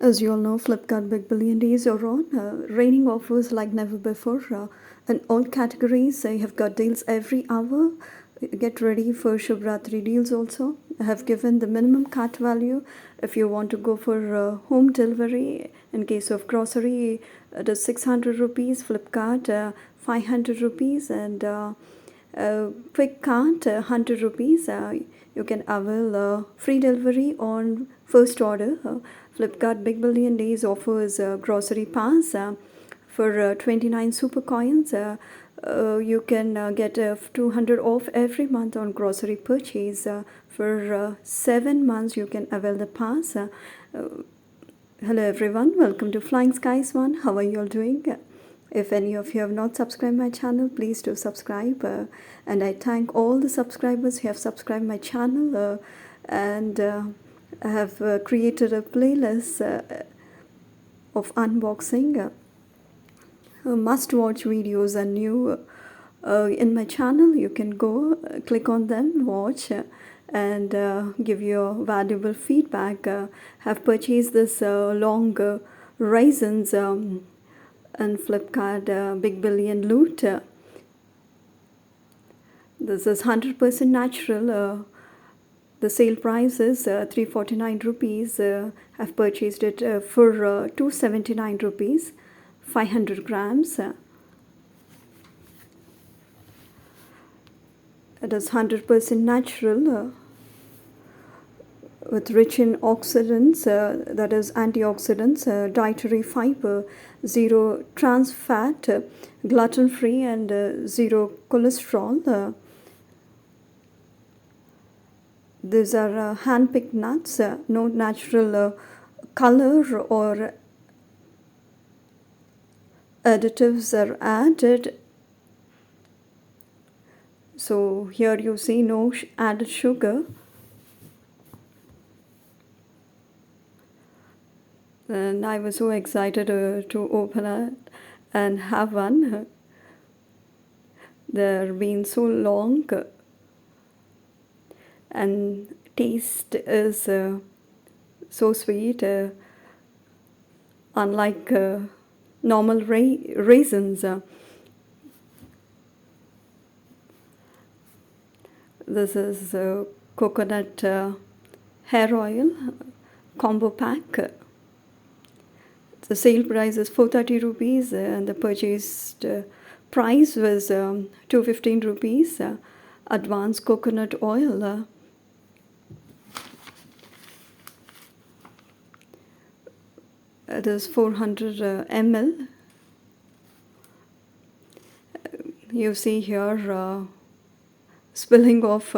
As you all know, Flipkart Big Billion Days are on. Raining offers like never before. In all categories, I have got deals every hour. Get ready for Shubratri deals also. I have given the minimum cart value. If you want to go for home delivery, in case of grocery, it is 600 rupees. Flipkart, 500 rupees. And quick cart, 100 rupees. You can avail free delivery on first order. Flipkart Big Billion Days offers grocery pass for 29 supercoins. You can get 200 off every month on grocery purchase. For 7 months, you can avail the pass. Hello everyone, welcome to Flying Skies One. How are you all doing? If any of you have not subscribed my channel, please do subscribe. And I thank all the subscribers who have subscribed my channel. And I have created a playlist of unboxing. Must-watch videos are new in my channel. You can go click on them, watch, and give your valuable feedback. Have purchased this long Raisins and Flipkart Big Billion Loot. This is 100% natural. The sale price is 349 rupees. I've purchased it for 279 rupees, 500 grams. It is 100% natural with rich in oxidants, that is antioxidants, dietary fiber, zero trans fat, gluten-free, and zero cholesterol. These are hand-picked nuts, no natural color or additives are added. So here you see no added sugar. And I was so excited to open it and have one. They're been so long. And taste is so sweet, unlike normal raisins. This is coconut hair oil combo pack. The sale price is 430 rupees and the purchased price was 215 rupees. Advanced coconut oil. It is 400 ml. You see here spilling of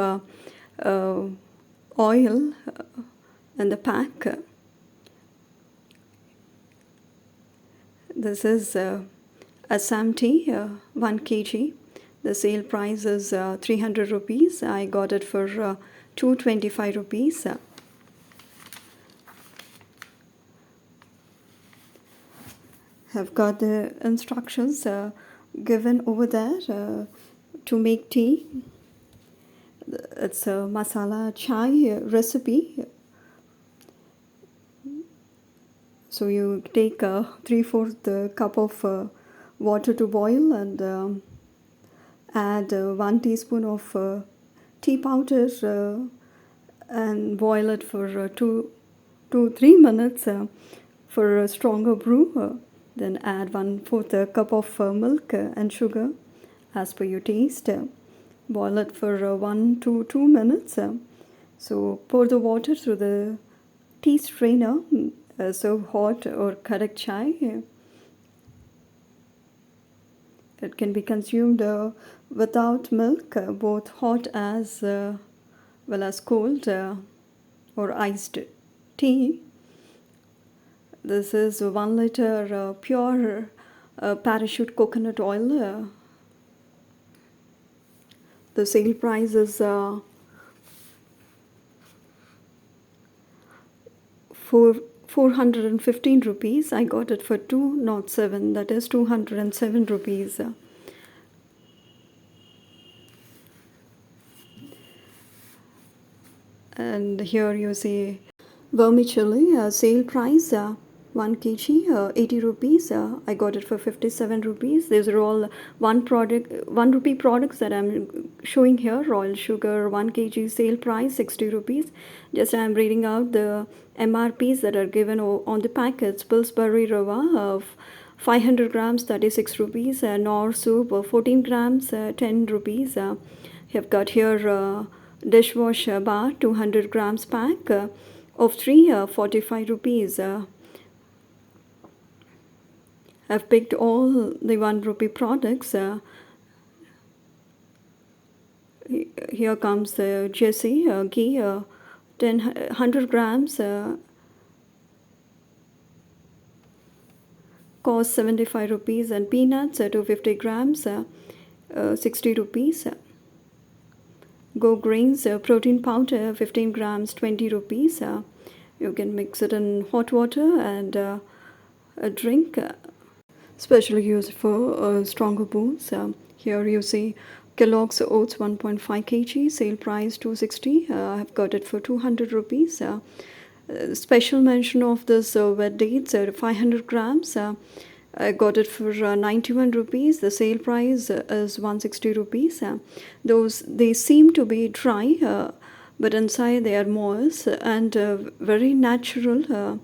oil in the pack. This is Assam tea, 1 kg. The sale price is 300 rupees. I got it for 225 rupees. Have got the instructions given over there to make tea. It's a masala chai recipe. So you take 3/4 cup of water to boil and add 1 teaspoon of tea powder and boil it for 2 to 3 minutes for a stronger brew. Then add 1/4 cup of milk and sugar as per your taste. Boil it for 1 to 2 minutes. So pour the water through the tea strainer. Serve hot or correct chai. It can be consumed without milk, both hot as well as cold or iced tea. This is 1 liter pure parachute coconut oil. The sale price is 415 rupees. I got it for 207, that is 207 rupees. And here you see vermicelli, sale price 1 kg, 80 rupees. I got it for 57 rupees. These are all 1 rupee products that I'm showing here. Royal sugar, 1 kg sale price 60 rupees. Just I'm reading out the MRPs that are given on the packets. Pillsbury Rava of 500 grams 36 rupees. Nor soup 14 grams 10 rupees. You've got here dishwasher bar 200 grams pack of 3 45 rupees. I've picked all the 1 rupee products. Here comes the Jesse ghee, 100 grams, cost 75 rupees, and peanuts, 250 grams, 60 rupees. Go Grains protein powder, 15 grams, 20 rupees. You can mix it in hot water and a drink. Specially used for stronger bones. Here you see Kellogg's Oats 1.5 kg, sale price 260. I've got it for 200 rupees. Special mention of this wet dates, 500 grams. I got it for 91 rupees. The sale price is 160 rupees. Those they seem to be dry, but inside they are moist and very natural.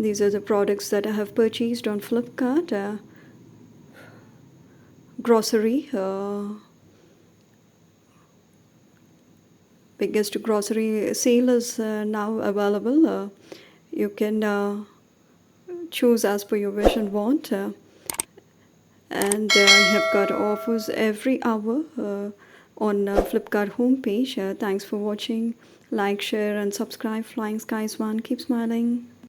These are the products that I have purchased on Flipkart. Grocery, biggest grocery sale is now available. You can choose as per your wish and want. And I have got offers every hour on Flipkart homepage. Thanks for watching. Like, share, and subscribe. Flying Skies One. Keep smiling.